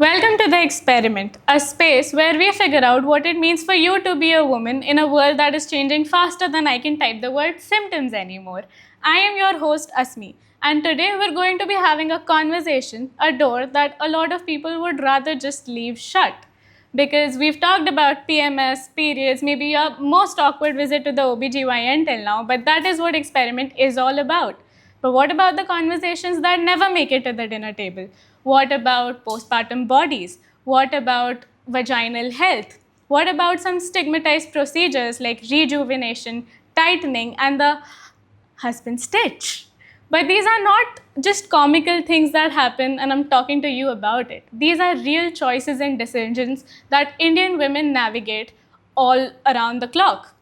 Welcome to The Experiment, a space where we figure out what it means for you to be a woman in a world that is changing faster than I can type the word symptoms anymore. I am your host, Asmi, and today we're going to be having a conversation, a door that a lot of people would rather just leave shut. Because we've talked about PMS, periods, maybe your most awkward visit to the OBGYN till now, but that is what Experiment is all about. But what about the conversations that never make it to the dinner table? What about postpartum bodies? What about vaginal health? What about some stigmatized procedures like rejuvenation, tightening, and the husband stitch? But these are not just comical things that happen, and I'm talking to you about it. These are real choices and decisions that Indian women navigate all around the clock.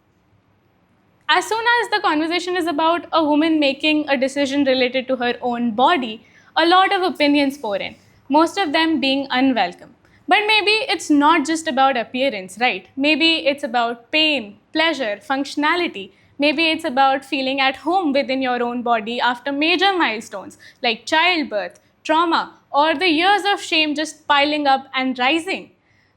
As soon as the conversation is about a woman making a decision related to her own body, a lot of opinions pour in, most of them being unwelcome. But maybe it's not just about appearance, right? Maybe it's about pain, pleasure, functionality. Maybe it's about feeling at home within your own body after major milestones like childbirth, trauma, or the years of shame just piling up and rising.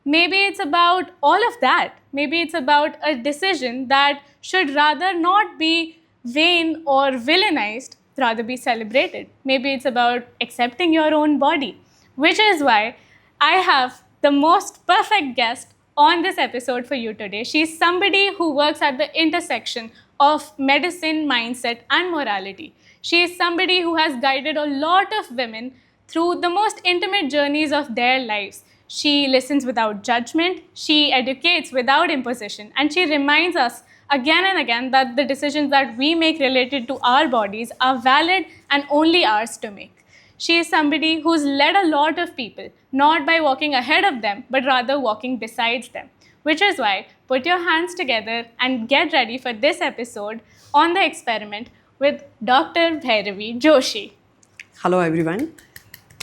Maybe it's about all of that. Maybe it's about a decision that should rather not be vain or villainized, rather be celebrated. Maybe it's about accepting your own body, which is why I have the most perfect guest on this episode for you today. She's somebody who works at the intersection of medicine, mindset, and morality. She is somebody who has guided a lot of women through the most intimate journeys of their lives. She listens without judgment, she educates without imposition, and she reminds us again and again that the decisions that we make related to our bodies are valid and only ours to make. She is somebody who's led a lot of people, not by walking ahead of them, but rather walking beside them. Which is why, put your hands together and get ready for this episode on The Experiment with Dr. Bhairavi Joshi. Hello, everyone.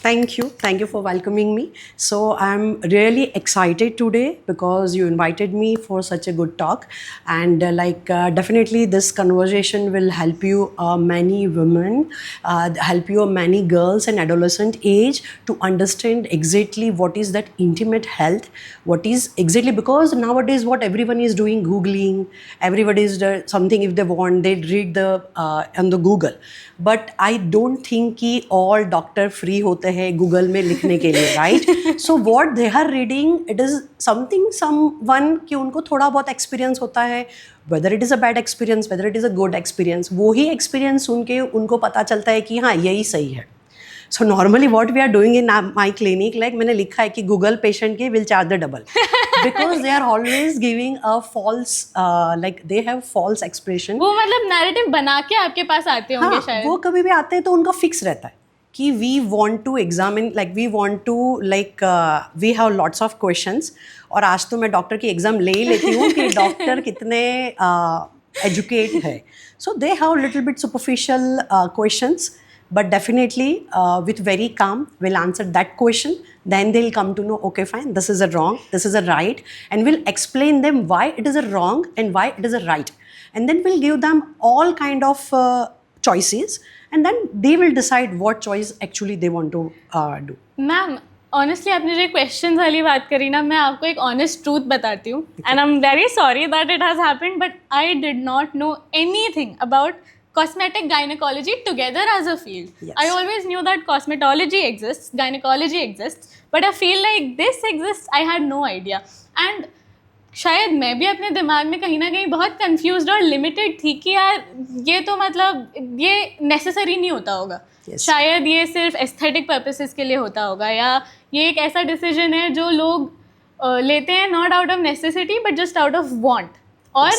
Thank you for welcoming me. So I'm really excited today because you invited me for such a good talk, and definitely this conversation will help you many women, help you many girls and adolescent age to understand exactly what is that intimate health, what is exactly, because nowadays what everyone is doing, googling, everybody is something if they want they read the on the Google, but I don't think कि all doctor free होते हैं Google में लिखने के लिए, right? So what they are reading, it is something someone कि उनको थोड़ा बहुत एक्सपीरियंस होता है, whether it is a bad experience, whether it is a good experience, वो ही एक्सपीरियंस सुन के उनको पता चलता है कि हाँ यही सही है. So normally what we are doing in my clinic, like मैंने लिखा है कि गूगल पेशेंट के will charge the double because they are always giving a false, like they have false expression. वो मतलब नैरेटिव बना के आपके पास आते होंगे शायद. वो कभी भी आते हैं तो उनका फिक्स रहता है कि we want to examine, like we want to, like we have lots of questions. और आज तो मैं डॉक्टर की एग्जाम ले ही लेती हूँ कि डॉक्टर कितने एजुकेट है. So they have little bit superficial questions, but definitely with very calm we'll answer that question. Then they'll come to know, okay fine, this is a wrong, this is a right, and we'll explain them why it is a wrong and why it is a right, and then we'll give them all kind of choices, and then they will decide what choice actually they want to do. Ma'am honestly आपने जो question वाली बात करी ना, मैं आपको एक honest truth बताती हूँ, and I am very sorry that it has happened, but I did not know anything about cosmetic gynecology together as a field. Yes. I always knew that cosmetology exists, gynecology exists, but a field like this exists, I had no idea. And शायद मैं भी अपने दिमाग में कहीं ना कहीं बहुत कंफ्यूज्ड और लिमिटेड थी कि यार ये तो मतलब ये नेसेसरी नहीं होता होगा. Yes. शायद ये सिर्फ एस्थेटिक पर्पसेस के लिए होता होगा, या ये एक ऐसा डिसीजन है जो लोग लेते हैं not out of necessity but just out of want. और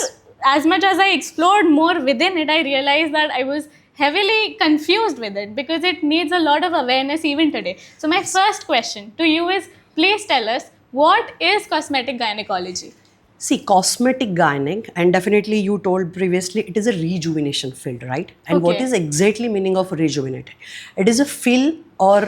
as much as I explored more within it, I realized that I was heavily confused with it because it needs a lot of awareness even today. So my first question to you is, please tell us, what is cosmetic gynecology? See, cosmetic gynec, and definitely you told previously, it is a rejuvenation field, right? And what Okay. is exactly meaning of rejuvenate? It is a fill or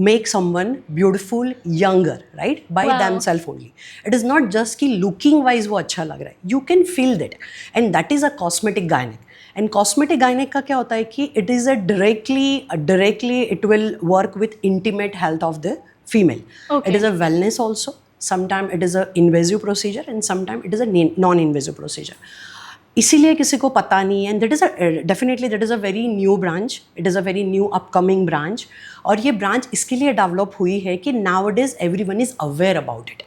make someone beautiful younger, right? By Wow. themselves only. It is not just कि looking wise वो अच्छा लग रहा है. You can feel that, and that is a cosmetic gynec. And cosmetic gynec का क्या होता है कि it is a directly it will work with intimate health of the female. Okay. It is a wellness also. Sometimes it is a invasive procedure and sometimes it is a non-invasive procedure. इसीलिए किसी को पता नहीं है. And that is definitely that is a very new branch. It is a very new upcoming branch. और ये branch इसके लिए डेवलप हुई है कि nowadays everyone is aware about it.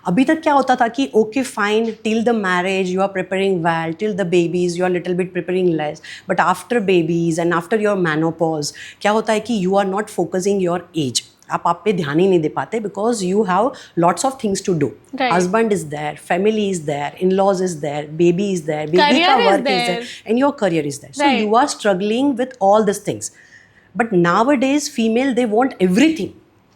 अभी तक क्या होता था कि okay fine till the marriage you are preparing well, till the babies you are little bit preparing less, but after babies and after your menopause क्या होता है कि you are not focusing your age. आप पे ध्यान ही नहीं दे पाते because you have lots of things to do. Husband is there, family is there, in laws is there, baby is there, baby का work is there and your career is there. So you are struggling with all this things. But nowadays, female, they want everything,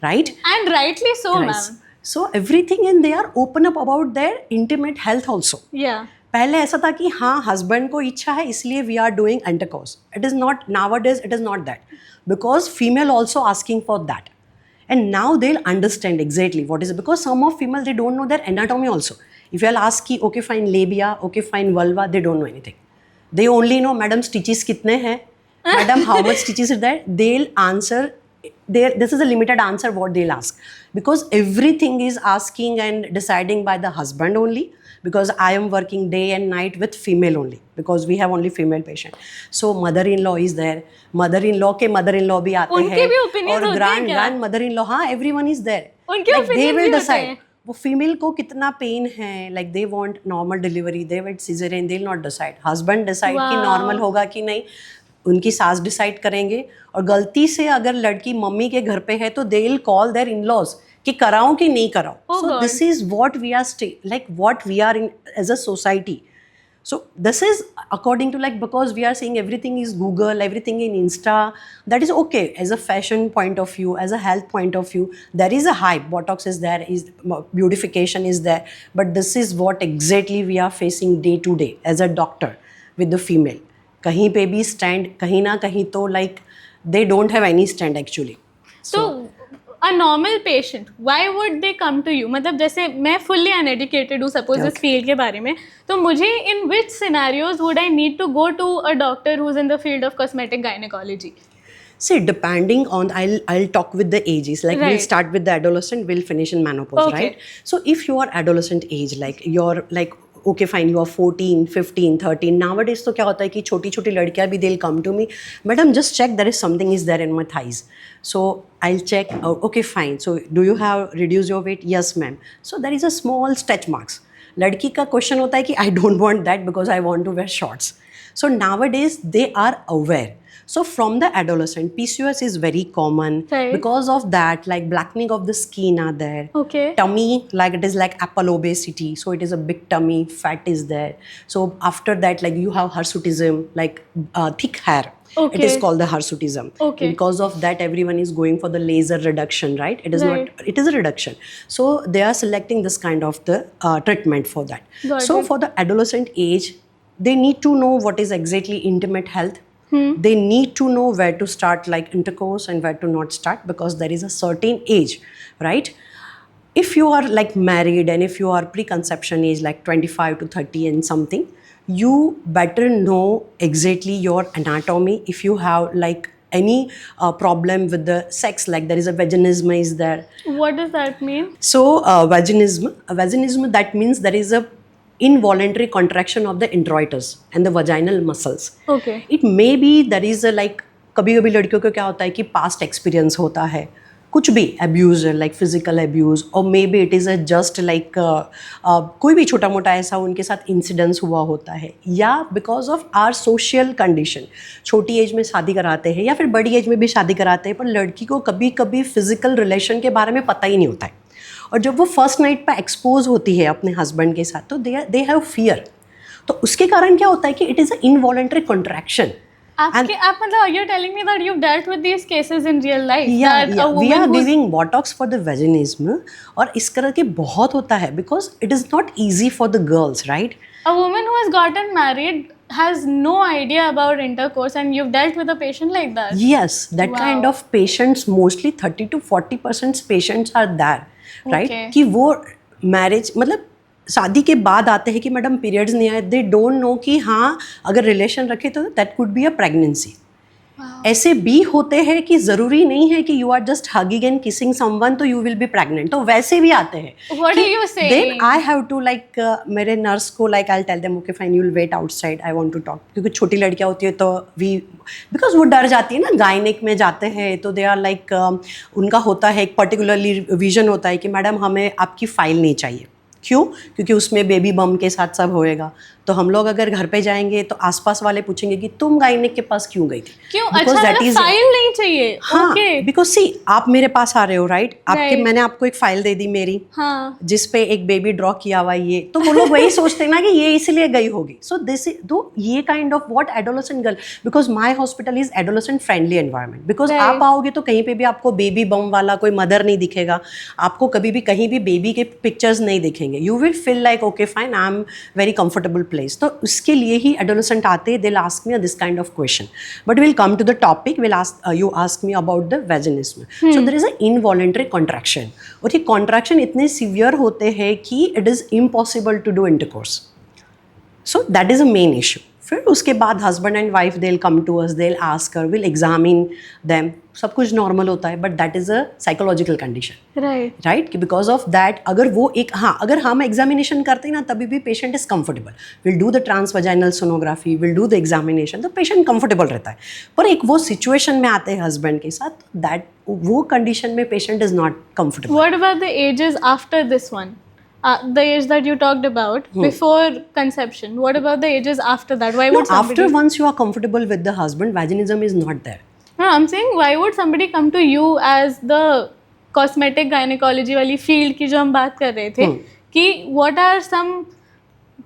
right? And rightly so, ma'am. So everything, and they are open up about their intimate health also. Yeah. पहले ऐसा था कि हाँ husband को इच्छा है इसलिए we are doing intercourse. It is not nowadays, it is not that because female also asking for that. And now they'll understand exactly what is it, because some of female they don't know their anatomy also. If you'll ask ki okay fine labia, okay fine vulva, they don't know anything. They only know madam stitches kitne hain, madam how much stitches is there. They'll answer there. This is a limited answer what they'll ask, because everything is asking and deciding by the husband only, because I am working day and night with female only, because we have only female patient. So mother-in-law is there. Mother-in-law के mother-in-law भी आते हैं. उनके भी opinions और होते हैं क्या? grand mother-in-law, हाँ everyone is there. उनके Like they opinions will भी होते decide. हैं? वो फीमेल को कितना पेन है, like they want normal delivery, they want cesarean, they'll not decide. Husband decide कि Wow. normal होगा कि नहीं, उनकी सास डिसाइड करेंगे. और गलती से अगर लड़की मम्मी के घर पे है तो they will call their in-laws कि कराऊं कि नहीं कराऊं. Oh so God. This is what we are like what we are in as a society. So this is according to like, because we are seeing everything is Google, everything in Insta. That is okay as a fashion point of view, as a health point of view. There is a hype. Botox is there, is beautification is there. But this is what exactly we are facing day to day as a doctor with the female. कहीं पे भी stand, कहीं ना कहीं तो like they don't have any stand actually. So a normal patient, why would they come to you? मतलब जैसे मैं fully uneducated हूँ suppose इस field के बारे में, तो मुझे in which scenarios would I need to go to a doctor who's in the field of cosmetic gynecology? See, depending on, I'll talk with the ages. Like Right. we'll start with the adolescent, we'll finish in menopause, Okay. right? So if you are adolescent age, like you're like, okay fine, you are 14, 15, 13. Nowadays तो क्या होता है कि छोटी छोटी लड़कियाँ भी they'll come to me, madam just check there is something is there in my thighs. So I'll check, okay fine, so do you have reduced your weight? Yes ma'am. So there is a small stretch marks. लड़की का question होता है कि I don't want that because I want to wear shorts. So nowadays they are aware. So from the adolescent, PCOS is very common. Right. Because of that, like blackening of the skin are there. Okay. Tummy, like it is like apple obesity. So it is a big tummy, fat is there. So after that, like you have hirsutism, like thick hair. Okay. It is called the hirsutism. Okay. Because of that, everyone is going for the laser reduction, right? It is Right. not, it is a reduction. So they are selecting this kind of the treatment for that. Got So it. for the adolescent age, they need to know what is exactly intimate health. They need to know where to start like intercourse and where to not start, because there is a certain age, right? If you are like married and if you are preconception age like 25 to 30 and something, you better know exactly your anatomy. If you have like any problem with the sex, like there is a vaginism is there. What does that mean? So vaginism, that means there is a involuntary contraction of the introitus and the vaginal muscles. Okay. It may be there is a like, कभी कभी लड़कियों को क्या होता है कि past experience होता है, कुछ भी abuse like physical abuse, or maybe it is a just like कोई भी छोटा मोटा ऐसा उनके साथ incidents हुआ होता है, या because of our social condition छोटी एज में शादी कराते हैं या फिर बड़ी एज में भी शादी कराते हैं, पर लड़की को कभी कभी physical relation के बारे में पता ही नहीं होता है. और जब वो फर्स्ट नाइट पे एक्सपोज होती है अपने हस्बैंड के साथ तो दे हैव फियर. तो उसके कारण क्या होता है कि it is a involuntary contraction. आप मतलब you're telling me that you've dealt with these cases in real life? Yeah, that yeah. a woman We are who's- giving botox for the vaginism, और इस तरह के बहुत होता है, because it is not easy for the girls, right? A woman who has gotten married has no idea about intercourse, and you've dealt with a patient like that? Yes, that Wow. kind of patients, mostly 30 to 40% patients are there, right? Okay. कि वो marriage मतलब शादी के बाद आते हैं कि madam periods नहीं आए, दे डोंट नो कि हाँ अगर रिलेशन रखे तो that could be a pregnancy. ऐसे भी होते हैं कि ज़रूरी नहीं है कि you are just hugging and kissing someone तो यू विल बी प्रेग्नेंट, तो वैसे भी आते हैं। What are you saying? Then I have to like मेरे नर्स को like I tell them okay fine you will wait outside, I want to talk, क्योंकि छोटी लड़कियां होती है तो वी बिकॉज वो डर जाती है ना, गायनिक में जाते हैं तो दे आर लाइक उनका होता है एक पर्टिकुलरली विजन होता है कि मैडम हमें आपकी फाइल नहीं चाहिए। क्यों? क्योंकि उसमें बेबी बम के साथ सब होएगा, तो हम लोग अगर घर पे जाएंगे तो आसपास वाले पूछेंगे कि तुम गायनिक के पास क्यों गई थी? क्यों? अच्छा, मतलब फाइल नहीं चाहिए? हाँ, okay. बिकॉज सी आप मेरे पास आ रहे हो राइट, आपके Right. मैंने आपको एक फाइल दे दी मेरी, हाँ. जिस पे एक बेबी ड्रॉ किया हुआ है, ये तो वो लोग वही सोचते हैं ना कि ये इसलिए गई होगी। सो दिस दो ये kind of what adolescent girl, because my hospital is adolescent friendly environment, because Right. आप आओगे तो कहीं पे भी आपको बेबी बम वाला कोई मदर नहीं दिखेगा, आपको कभी भी कहीं भी बेबी के पिक्चर्स नहीं दिखेंगे, you will feel like okay fine I am very comfortable place. तो उसके लिए ही एडोलेसेंट आते, they will ask me this kind of question, but will come to the topic, will ask you ask me about the vaginismus. So there is a involuntary contraction, और ये contraction इतने severe होते हैं कि it is impossible to do intercourse, so that is a main issue. फिर उसके बाद husband and wife they will come to us, they will ask her, will examine them, सब कुछ नॉर्मल होता है, but that is a psychological condition, right, कि because of that अगर वो एक अगर हम एग्जामिनेशन करते हैं ना तभी भी patient is comfortable, will do the transvaginal sonography, will do the examination, तो पेशेंट कंफर्टेबल रहता है। पर एक वो सिचुएशन में आते हैं हस्बैंड के साथ, दैट वो कंडीशन में patient is not comfortable. What about the ages after this one? The age that you talked about before conception. What about the ages after that? Why would somebody? After once you are comfortable with the husband, vaginism is not there. No, I'm saying why would somebody come to you as the cosmetic gynecology वाली field की जो हम बात कर रहे थे कि what are some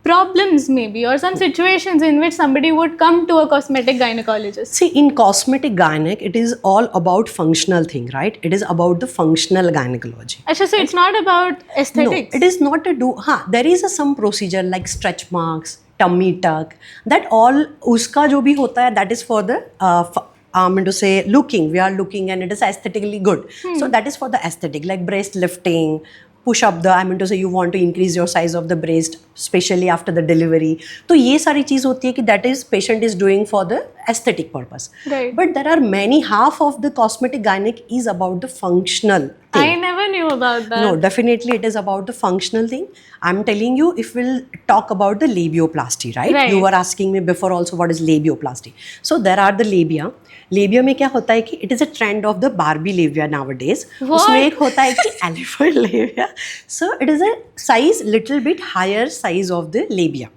problems maybe or some situations in which somebody would come to a cosmetic gynecologist? See, in cosmetic gynec, it is all about functional thing, right? It is about the functional gynecology. Actually, so it's not about aesthetics. No, it is not to do. There is some procedure like stretch marks, tummy tuck. That all uska jo bhi hota hai, that is for the I mean to say looking. We are looking and it is aesthetically good. So that is for the aesthetic, like breast lifting. Push up the, I mean to say you want to increase your size of the breast specially after the delivery, तो ये सारी चीज़ होती है कि that is patient is doing for the aesthetic purpose. Right. But there are many, half of the cosmetic gynec is about the functional thing. I never knew about that. No, definitely it is about the functional thing. I'm telling you, if we'll talk about the labioplasty, right? Right. You were asking me before also what is labioplasty. So there are the labia. Labia में क्या होता है कि it is a trend of the Barbie labia nowadays. उसमें एक होता है कि elephant labia, so it is a size little bit higher size of the labia.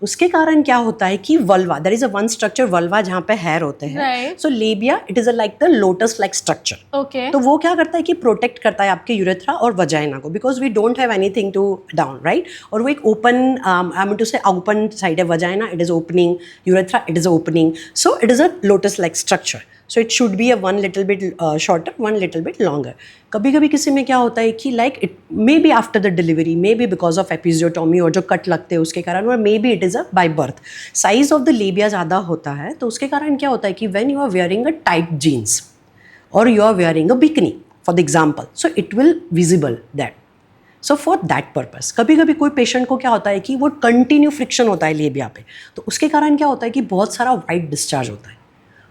उसके कारण क्या होता है कि vulva, there is a one structure vulva जहाँ पे हेयर होते हैं, so labia it is a like the lotus like structure. Okay, तो वो क्या करता है कि प्रोटेक्ट करता है आपके यूरेथ्रा और वजाइना को, because we don't have anything to down, right. और वो एक open, I mean to say open side है, vagina it is opening, urethra it is opening, so it is a lotus like structure. So it should be a one little bit shorter, one little bit longer. कभी कभी किसी में क्या होता है कि like it may be after the delivery, may be because of episiotomy और जो कट लगते हैं उसके कारण, और may be it is a by birth, size of the लेबिया ज़्यादा होता है, तो उसके कारण क्या होता है कि when you are wearing a tight jeans और you are wearing a bikini for the example, so it will visible that. So for that purpose कभी कभी कोई पेशेंट को क्या होता है कि वो कंटिन्यू फ्रिक्शन होता है लेबिया पे, तो उसके कारण क्या होता है कि बहुत सारा वाइट डिस्चार्ज होता है।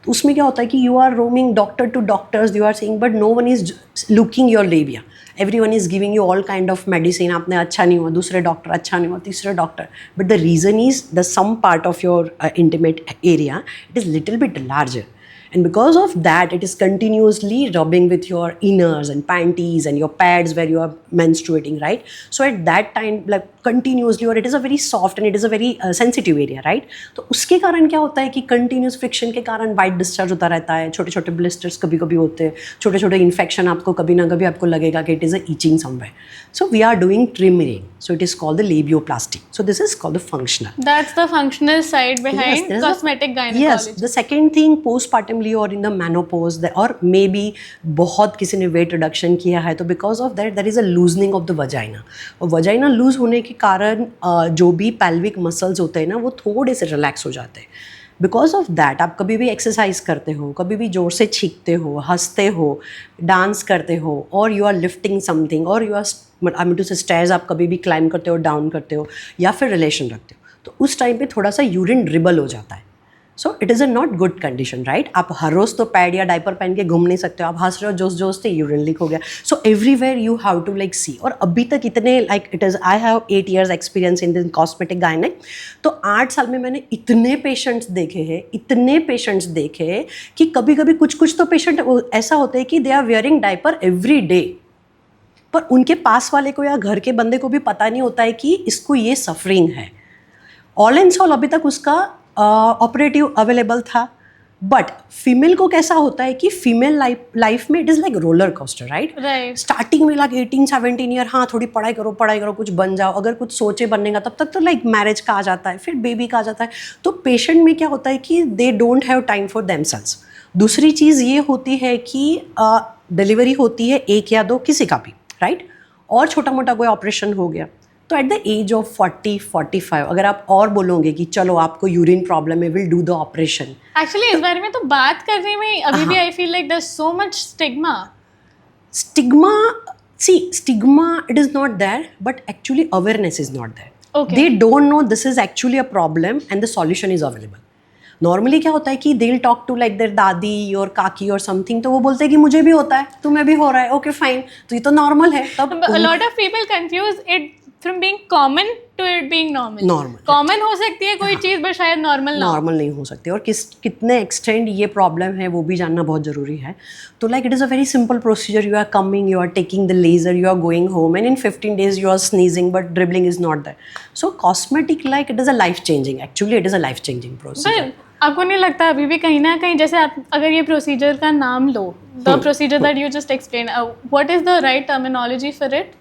तो उसमें क्या होता है कि you are roaming doctor to doctors, you are saying but no one is looking your labia, everyone is giving you all kind of medicine, आपने अच्छा नहीं हुआ, दूसरे डॉक्टर अच्छा नहीं हुआ, तीसरे doctor, but the reason is the some part of your intimate area it is little bit larger, and because of that it is continuously rubbing with your inners and panties and your pads where you are menstruating, right? So at that time like continuously, or it is a very soft and it is a very sensitive area, right? तो उसके कारण क्या होता है कि continuous friction के कारण white discharge होता रहता है, छोटे छोटे blisters कभी कभी होते हैं, छोटे छोटे infection आपको कभी ना कभी आपको लगेगा कि it is a itching somewhere. So we are doing trimming, so it is called the labioplasty. So this is called the functional. That's the functional side behind Yes, cosmetic gynecology. Yes, the second thing postpartumly or in the menopause or maybe बहुत किसी ने weight reduction किया है, तो because of that there is a loosening of the vagina. और vagina loose होने के कारण जो भी pelvic muscles होते हैं ना वो थोड़े से relax हो जाते हैं. बिकॉज ऑफ दैट आप कभी भी एक्सरसाइज करते हो, कभी भी जोर से छींकते हो, हंसते हो, डांस करते हो, और यू आर लिफ्टिंग समथिंग, और you are I mean to say stairs आप कभी भी क्लाइंब करते हो, डाउन करते हो, या फिर रिलेशन रखते हो, तो उस टाइम पे थोड़ा सा यूरिन ड्रिबल हो जाता है. सो it is a not good condition, right? आप हर रोज़ तो पैड या डायपर पहन के घूम नहीं सकते हो, आप हंस रहे हो जोश जोश से यूरिन लीक हो गया. So everywhere you have to like see. और अभी तक इतने like it is I have 8 years experience in this cosmetic gynec. तो 8 साल में मैंने इतने पेशेंट्स देखे हैं, इतने पेशेंट्स देखे हैं कि कभी कभी कुछ तो पेशेंट ऐसा होता है कि they are wearing diaper every day, पर उनके पास वाले को या घर के बंदे को भी पता नहीं होता है कि इसको ये सफरिंग है. ऑल एंड ऑल अभी तक उसका ऑपरेटिव अवेलेबल था. बट फीमेल को कैसा होता है कि फीमेल लाइफ में it is like roller coaster, right? Right. Starting में लाइक 18-17 ईयर, हाँ थोड़ी पढ़ाई करो कुछ बन जाओ, अगर कुछ सोचे बनने का, तब तक तो लाइक मैरिज का आ जाता है, फिर बेबी का आ जाता है. तो पेशेंट में क्या होता है कि दे don't have time for themselves. दूसरी चीज़ ये होती है कि डिलीवरी होती है 1 या 2 किसी का भी, राइट? और छोटा मोटा कोई ऑपरेशन हो गया तो एट द एज ऑफ 40-45 अगर आप और बोलोगे कि चलो आपको यूरिन प्रॉब्लम है, will do the operation. Actually इस बारे में तो बात करने में अभी भी I feel like there is so much stigma. Stigma, it is not there, but actually awareness is not there. Okay. They don't know this is actually a problem and the solution is available. Normally क्या होता है कि they'll talk to like their दादी और काकी और something, तो वो बोलते हैं कि मुझे भी होता है, तुम्हें भी हो रहा है, ओके फाइन, तो ये तो नॉर्मल है. तब A lot of people confuse it from being common to it being normal. Normal. Common हो सकती है कोई चीज़, but शायद normal ना हो. नॉर्मल नहीं हो सकती. और कितने एक्सटेंड ये प्रॉब्लम है वो भी जानना बहुत ज़रूरी है. तो like it is a very simple procedure. You are coming, you are taking the laser, you are going home and in 15 days you are sneezing but dribbling is not there. So cosmetic like it is a life changing, actually it is a life changing procedure. But आपको नहीं लगता अभी भी कहीं ना कहीं, जैसे आप अगर ये प्रोसीजर का नाम लो, the procedure that you just explain, what is the right terminology for it?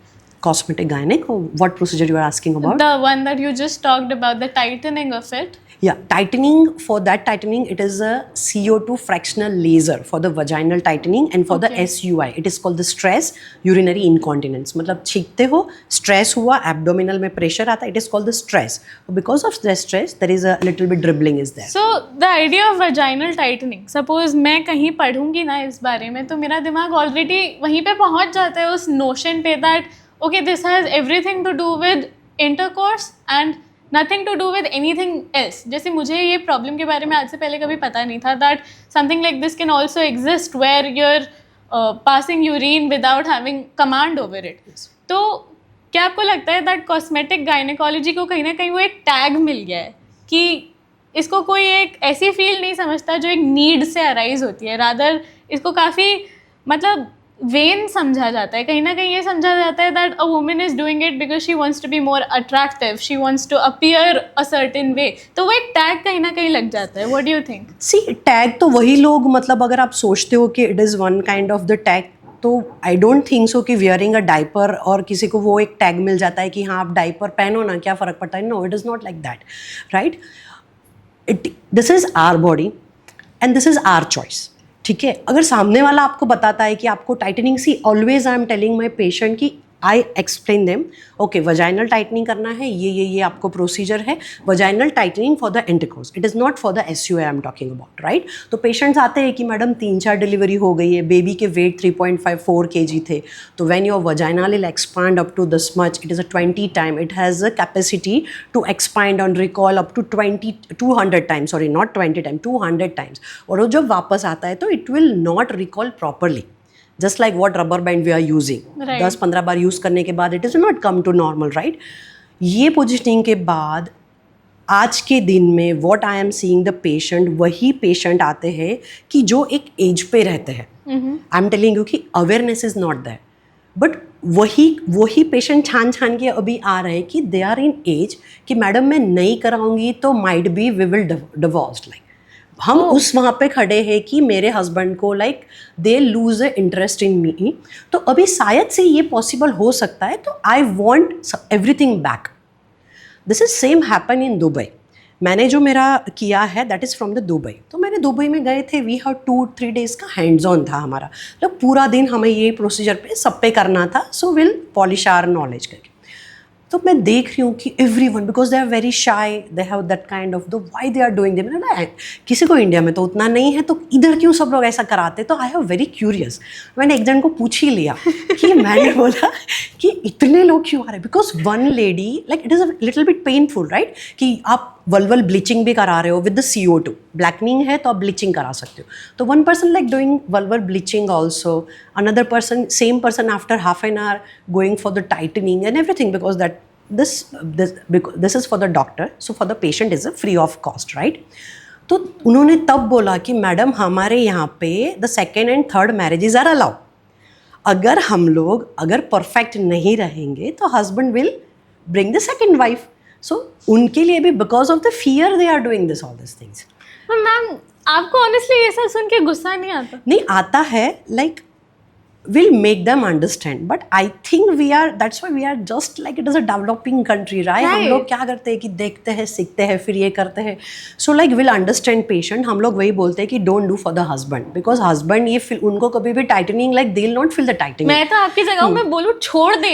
Cosmetic gynec, or what procedure you are asking about? The one that you just talked about, the tightening of it. Yeah, tightening. For that tightening, it is a CO2 fractional laser for the vaginal tightening, and for the SUI, it is called the stress urinary incontinence. मतलब छींकते हो, stress हुआ, abdominal में pressure आता है, it is called the stress. Because of the stress, there is a little bit dribbling is there. So the idea of vaginal tightening, suppose मैं कहीं पढ़ूंगी ना इस बारे में, तो मेरा दिमाग ऑलरेडी वहीं पे पहुंच जाता है उस नोशन पे that okay, this has everything to do with intercourse and nothing to do with anything else. जैसे मुझे ये प्रॉब्लम के बारे में आज से पहले कभी पता नहीं था that something like this can also exist where you're passing urine without having command over it. Yes. तो क्या आपको लगता है that cosmetic gynecology को कहीं ना कहीं वो एक टैग मिल गया है कि इसको कोई एक ऐसी फील्ड नहीं समझता जो एक नीड से अराइज होती है, रादर इसको काफ़ी मतलब वेन समझा जाता है. कहीं ना कहीं ये समझा जाता है that a woman is doing it because she wants to be more attractive, she wants to appear a certain way. तो वो एक टैग कहीं ना कहीं लग जाता है. What do you think? See tag तो वही लोग, मतलब अगर आप सोचते हो कि it is one kind of the tag, तो आई डोंट थिंक सो कि वियरिंग अ डाइपर और किसी को वो एक टैग मिल जाता है कि हाँ आप डाइपर पहनो ना, क्या फ़र्क पड़ता है. No, it is not like that, right? This is our body and this is our choice. ठीक है, अगर सामने वाला आपको बताता है कि आपको tightening, see always I am telling my patient कि I explain them, okay vaginal tightening करना है, ये आपको प्रोसीजर है, vaginal tightening for the intercourse, it is not for the SUI I am talking about, right? तो patients आते हैं कि मैडम 3-4 डिलीवरी हो गई है, बेबी के वेट 3.54 kg थे, तो when your vaginal will expand up to this much, it is a 20 time, it has a capacity to expand on recall up to 200 times, sorry not 20 time, 200 times. और वो जब वापस आता है तो it will not recall properly, just like what rubber band we are using. 10-15 बार use करने के बाद it is not come to normal, right? ये पोजिशनिंग के बाद आज के दिन में what I am seeing the patient, वही पेशेंट आते हैं कि जो एक एज पे रहते हैं. आई एम टेलिंग यू कि awareness is not there, but वही पेशेंट छान के अभी आ रहे हैं कि दे आर इन एज कि मैडम मैं नहीं कराऊंगी तो might be we will divorce. Like हम उस वहाँ पे खड़े हैं कि मेरे हस्बैंड को like they lose a interest in me. तो अभी शायद से ये पॉसिबल हो सकता है, तो I want everything back. This is same happen in Dubai. मैंने जो मेरा किया है that is from the Dubai. तो मैंने दुबई में गए थे, वी हैव 2-3 days का हैंड्स ऑन था हमारा, मतलब पूरा दिन हमें ये प्रोसीजर पे सब पे करना था. So will polish our knowledge करके. तो मैं देख रही हूँ कि everyone, because they are very shy, they have that kind of the why they are doing they. मैंने ना किसी को इंडिया में तो उतना नहीं है, तो इधर क्यों सब लोग ऐसा कराते. तो आई हैव वेरी क्यूरियस, मैंने एक जन को पूछ ही लिया कि मैंने बोला कि इतने लोग क्यों आ रहे. Because one lady, like it is a little bit painful, right? कि आप वल्वल ब्लीचिंग भी करा रहे हो विद द CO2, ब्लैकनिंग है तो आप ब्लीचिंग करा सकते हो. तो one person like doing vulval bleaching also, another person, same person after half an hour going for the tightening and everything, because that this is for the doctor, so for the patient is a free of cost, right? तो उन्होंने तब बोला कि madam हमारे यहाँ पे the second and third marriages are allow. अगर हम लोग अगर परफेक्ट नहीं रहेंगे तो husband will bring the second wife. So उनके लिए भी because of the fear they are doing this all this things. Ma'am आपको ऑनेस्टली ये सब सुन के गुस्सा नहीं आता? नहीं आता है, like will make them understand, but I think that's why we are just like, it is a developing country, right? हम लोग क्या करते हैं कि देखते हैं, सीखते हैं, फिर ये करते हैं. So like we'll understand patient. हम लोग वही बोलते हैं कि don't do for the husband, because husband ये feel, उनको कभी भी tightening, like they'll not feel the tightening. मैं तो आपकी जगह मैं बोलूँ छोड़ दे,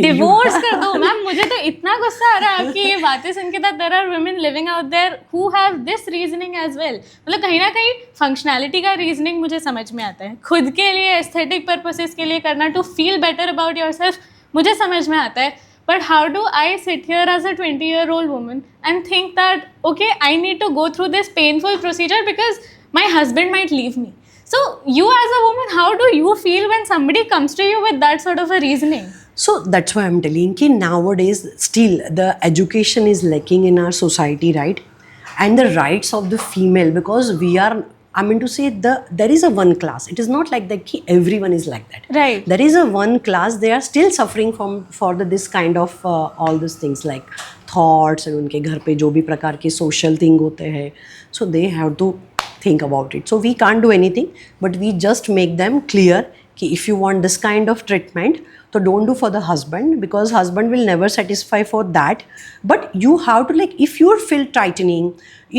डिवोर्स कर दो. मैम मुझे तो इतना गुस्सा आ रहा है आपकी ये बातें सुन के. that there are women living out there who have this reasoning as well. मतलब कहीं ना कहीं फंक्शनैलिटी का रीजनिंग मुझे समझ में आता है, खुद के लिए एस्थेटिक पर्पसेस के लिए करना, to feel better about yourself, मुझे समझ में आता है. But how do I sit here as a 20-year-old woman and think that okay I need to go through this painful procedure because my husband might leave me. So you as a woman, how do you feel when somebody comes to you with that sort of a reasoning? So that's why I'm telling you, nowadays still the education is lacking in our society, right? And the rights of the female, because we are, I mean to say, there is a one class. It is not like that everyone is like that. Right. There is a one class. They are still suffering for this kind of all these things like thoughts, and उनके घर पे जो भी प्रकार के social thing होते हैं. So they have to think about it. So we can't do anything, but we just make them clear कि if you want this kind of treatment, so don't do for the husband, because husband will never satisfy for that. But you have to, like, if you feel tightening,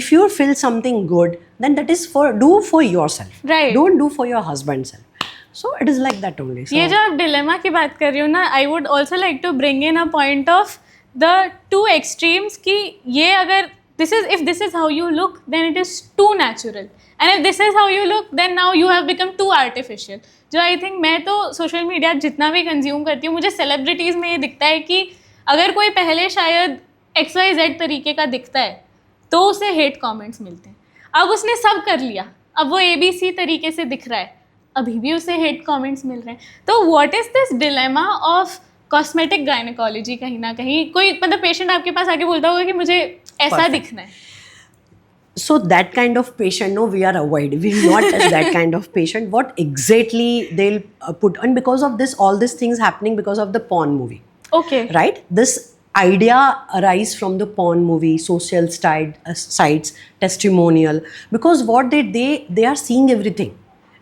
if you feel something good, then that is do for yourself. Right. Don't do for your husband's self. So it is like that only. So, ये जो आप dilemma की बात कर रही हो ना, I would also like to bring in a point of the two extremes कि ये अगर if this is how you look, then it is too natural, and if this is how you look, then now you have become too artificial. जो I think मैं तो social media जितना भी consume करती हूँ, मुझे सेलिब्रिटीज़ में ये दिखता है कि अगर कोई पहले शायद XYZ तरीके का दिखता है तो उसे हेट कमेंट्स मिलते हैं. अब उसने सब कर लिया, अब वो ABC तरीके से दिख रहा है, अभी भी उसे हेट कमेंट्स मिल रहे हैं. तो what is this dilemma of cosmetic gynaecology? कहीं ना कहीं कोई मतलब पेशेंट आपके पास आके बोलता होगा कि मुझे ऐसा दिखना है. So that kind of patient, no, we are avoid. We will not touch that kind of patient. What exactly they'll put on, because of this, all these things happening because of the porn movie. Okay. Right? This idea arise from the porn movie, social sites, testimonial. Because what they are seeing everything,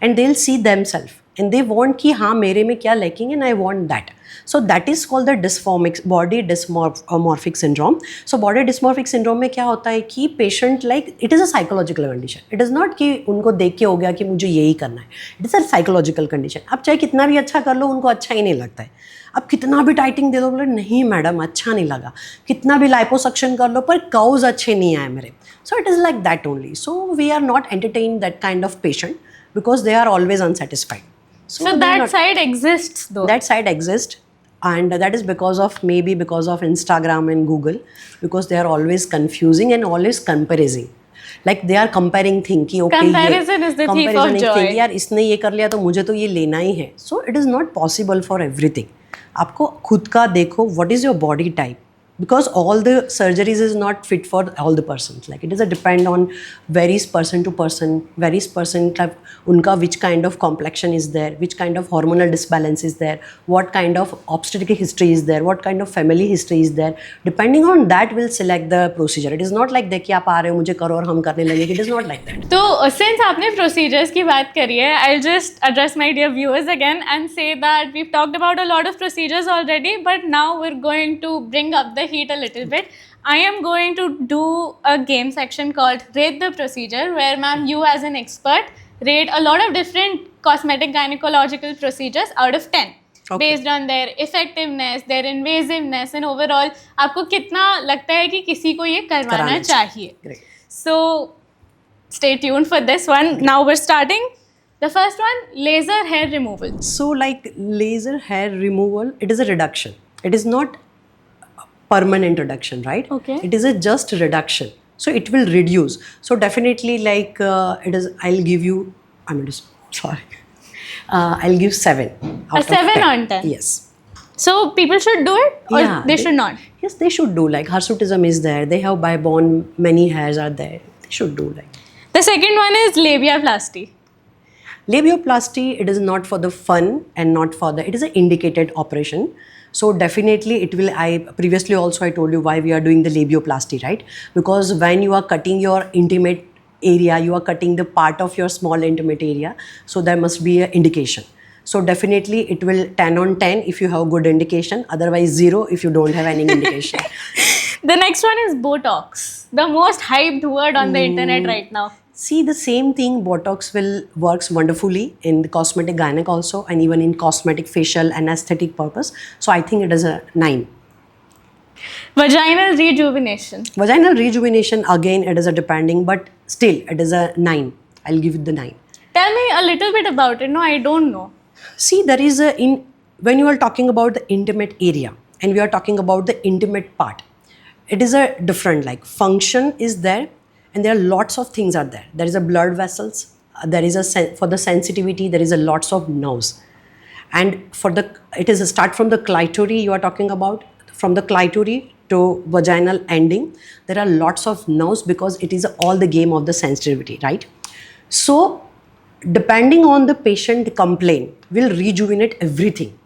and they'll see themselves, and they want कि हाँ मेरे में क्या lacking and I want that. So that is called the body dysmorphic syndrome. So body dysmorphic syndrome में क्या होता है कि patient, like, it is a psychological condition. It is not कि उनको देख के हो गया कि मुझे यही करना है. It is a psychological condition. आप चाहे कितना भी अच्छा कर लो, उनको अच्छा ही नहीं लगता है. अब कितना भी टाइटिंग दे दो, बोले नहीं मैडम अच्छा नहीं लगा. कितना भी लाइपोसक्शन कर लो, पर कर्व्स अच्छे नहीं आए मेरे. So it is like that only. So we are not entertaining that kind of patient because they are always unsatisfied. So that side exists though. That side exists, and that is because of Instagram and Google, because they are always confusing and always comparing. Like they are comparing things कि okay, comparison is the thief of joy. यार इसने ये कर लिया तो मुझे तो ये लेना ही है. So it is not possible for everything. आपको खुद का देखो, what is your body type, because all the surgeries is not fit for all the persons. Like it is a depend on varies person to person, varies person type, unka which kind of complexion is there, which kind of hormonal disbalance is there, what kind of obstetric history is there, what kind of family history is there. Depending on that will select the procedure. It is not like that कि आप आ रहे हो मुझे करो और हम करने लगे. It is not like that. तो since आपने procedures की बात करी है, I'll just address my dear viewers again and say that we've talked about a lot of procedures already, but now we're going to bring up the heat a little bit. I am going to do a game section called Rate the Procedure, where ma'am, you as an expert rate a lot of different cosmetic gynecological procedures out of 10. Okay. Based on their effectiveness, their invasiveness, and overall आपको कितना लगता है कि किसी को ये करवाना चाहिए. Great. So stay tuned for this one. Now we're starting. The first one, laser hair removal. So like laser hair removal, it is a reduction. It is not permanent reduction, right? Okay. It is a just reduction. So it will reduce. So definitely like it is, I'll give you, I'm just sorry, I'll give 7 A out of 7 10. on 10. Yes. So people should do it or Yeah, they should not? Yes, they should do. Like hirsutism is there. They have biborn, many hairs are there. They should do like. The second one is labiaplasty. Labioplasty, it is not for the fun and not for the, it is an indicated operation. So definitely it will, I previously also I told you why we are doing the labioplasty, right? Because when you are cutting your intimate area, you are cutting the part of your small intimate area. So there must be an indication. So definitely it will 10 on 10 if you have good indication, otherwise 0 if you don't have any indication. The next one is Botox, the most hyped word on the internet right now. See, the same thing, Botox will works wonderfully in the cosmetic gynec also, and even in cosmetic facial and aesthetic purpose. So I think it is a 9. Vaginal rejuvenation. Vaginal rejuvenation, again, it is a depending, but still it is a 9. I'll give it the 9. Tell me a little bit about it. No, I don't know. See, there is a, in when you are talking about the intimate area and we are talking about the intimate part, it is a different, like function is there, and there are lots of things are there. There is a blood vessels, there is a for the sensitivity, there is a lots of nerves, and for the, it is a start from the clitoris you are talking about, from the clitoris to vaginal ending, there are lots of nerves because it is all the game of the sensitivity, right? So depending on the patient complaint will rejuvenate everything,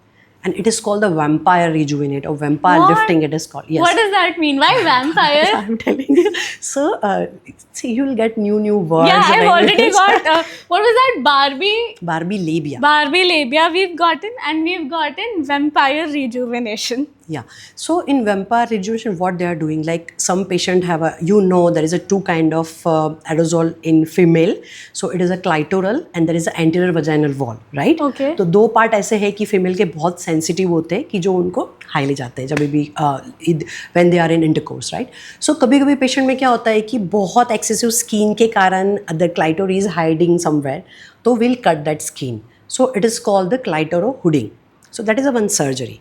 and it is called the vampire rejuvenate or vampire What? lifting, it is called. Yes. What does that mean? Why vampire? I'm telling you. So see, you will get new words. Yeah, I've like already this. got, what was that? Barbie labia. Barbie labia we've gotten, and we've gotten vampire rejuvenation. Yeah. So in vampire rejuvenation, what they are doing, like some patient have a, you know, there is a 2 kind of aerosol in female. So it is a clitoral and there is a anterior vaginal wall, right? Okay. तो 2 part ऐसे हैं कि female के बहुत sensitive होते हैं कि जो उनको हाई ले जाते हैं जब भी when they are in intercourse, right? So कभी कभी पेशेंट में क्या होता है कि बहुत एक्सेसिव स्किन के कारण the clitoris is hiding somewhere, तो will cut that skin. So it is called the clitoral hooding. So that is a one surgery.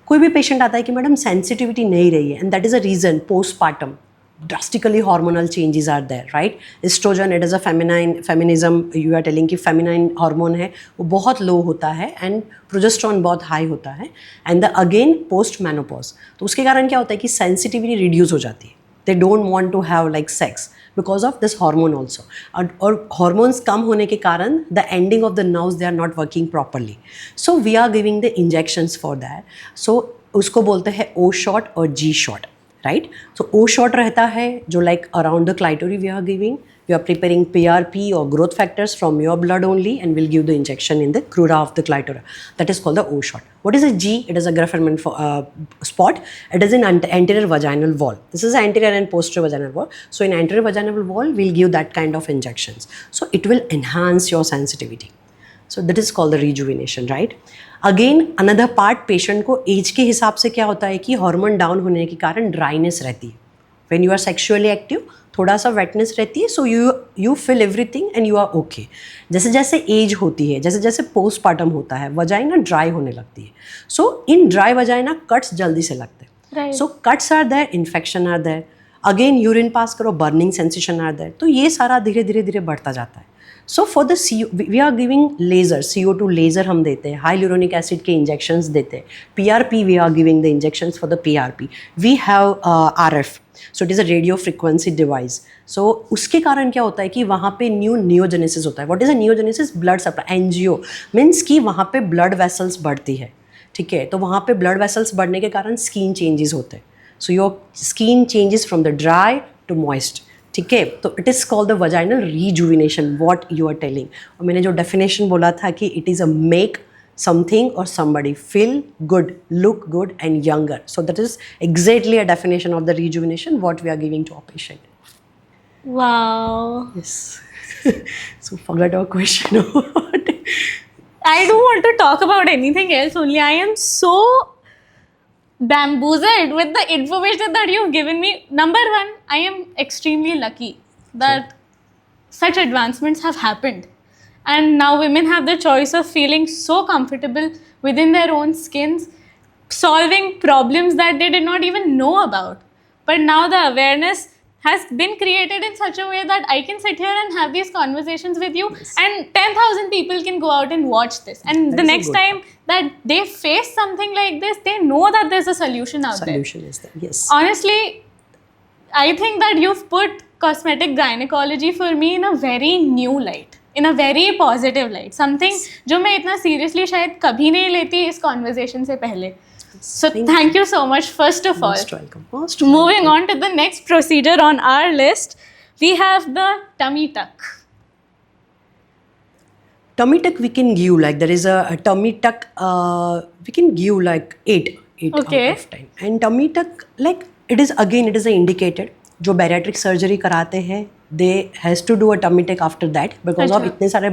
कोई भी पेशेंट आता है कि मैडम सेंसिटिविटी नहीं रही है, and that is a reason postpartum drastically hormonal changes are there, right? Estrogen, it is a feminism, you are telling कि feminine hormone है वो बहुत low होता है and progesterone बहुत high होता है, and the again post menopause, तो उसके कारण क्या होता है कि sensitivity reduce हो जाती है. They don't want to have like sex because of this hormone also. और hormones कम होने के कारण the ending of the nerves they are not working properly. So we are giving the injections for that. So उसको बोलते हैं O shot और G shot. Right? So O shot रहता है जो like around the clitoris we are giving. We are preparing PRP or growth factors from your blood only, and we'll give the injection in the crura of the clitoris. That is called the O shot. What is a G? It is a Grafenman spot. It is in anterior vaginal wall. This is anterior and posterior vaginal wall. So in anterior vaginal wall, we'll give that kind of injections. So it will enhance your sensitivity. So that is called the rejuvenation, right? Again another part, patient को as के हिसाब से क्या होता है कि hormone down होने के कारण ड्राइनेस रहती है. When you are sexually active थोड़ा सा वेटनेस रहती है, so you feel everything and you are okay. जैसे जैसे एज होती है, जैसे जैसे पोस्टपार्टम होता है, वजाइना ड्राई होने लगती है. So in dry vagina cuts जल्दी से लगते हैं. So cuts are there, infection are there, again urine pass करो, बर्निंग सेंसेशन आर देयर. तो ये सारा धीरे धीरे धीरे बढ़ता जाता है. So for the we are giving laser, CO2 laser हम देते हैं, हाइलुरोनिक एसिड के इंजेक्शंस देते हैं. PRP we are giving the injections for the PRP. We have RF, so it is a radio frequency device. So उसके कारण क्या होता है कि वहाँ पे नियोजेनेसिस होता है. What is a neogenesis? Blood supply. Angio means कि वहाँ पे ब्लड वेसल्स बढ़ती है, ठीक है? तो वहाँ पे ब्लड वेसल्स बढ़ने के कारण स्किन चेंजेस होते हैं. So your skin changes from the dry to moist, ठीक है? तो it is called the vaginal rejuvenation, what you are telling. और मैंने जो डेफिनेशन बोला था कि it is a make something और somebody feel good, look good and younger. So that is exactly a definition of the rejuvenation what we are giving to our patient. Wow. Yes. So forget our question. I don't want to talk about anything else, only I am so bamboozled with the information that you've given me. Number one, I am extremely lucky that such advancements have happened, and now women have the choice of feeling so comfortable within their own skins, solving problems that they did not even know about. But now the awareness has been created in such a way that I can sit here and have these conversations with you, and 10,000 people can go out and watch this. And That the is a next good time that they face something like this, they know that there's a solution out Solution is there. Yes. there. Honestly, I think that you've put cosmetic gynecology for me in a very new light, in a very positive light. Something जो मैं इतना seriously शायद कभी नहीं लेती इस conversation से पहले. So thank you so much first of all. Most welcome. Most Moving welcome. on to the next procedure on our list, we have the tummy tuck. Tummy tuck we can give like there is a tummy tuck we can give like 8 Okay. out of 10. And tummy tuck like it is indicated. जो bariatric surgery कराते हैं they has to do a tummy tuck after that because of इतने सारे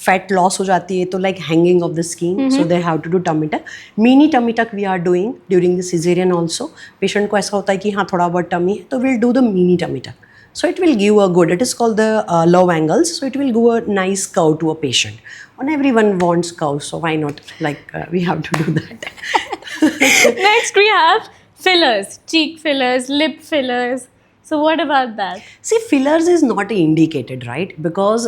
fat loss हो जाती है तो like hanging of the skin so they have to do tummy tuck. Mini tummy tuck we are doing during the cesarean also. Patient को ऐसा होता है कि हाँ थोड़ा बहुत टमी है तो will do the mini tummy tuck. So it will give a good, it is called the low angles, so it will give a nice curve to a patient. And everyone wants curves, so why not? Like we have to do that. Next, we have fillers, cheek fillers, lip fillers. So what about that? See, fillers is not indicated, right? Because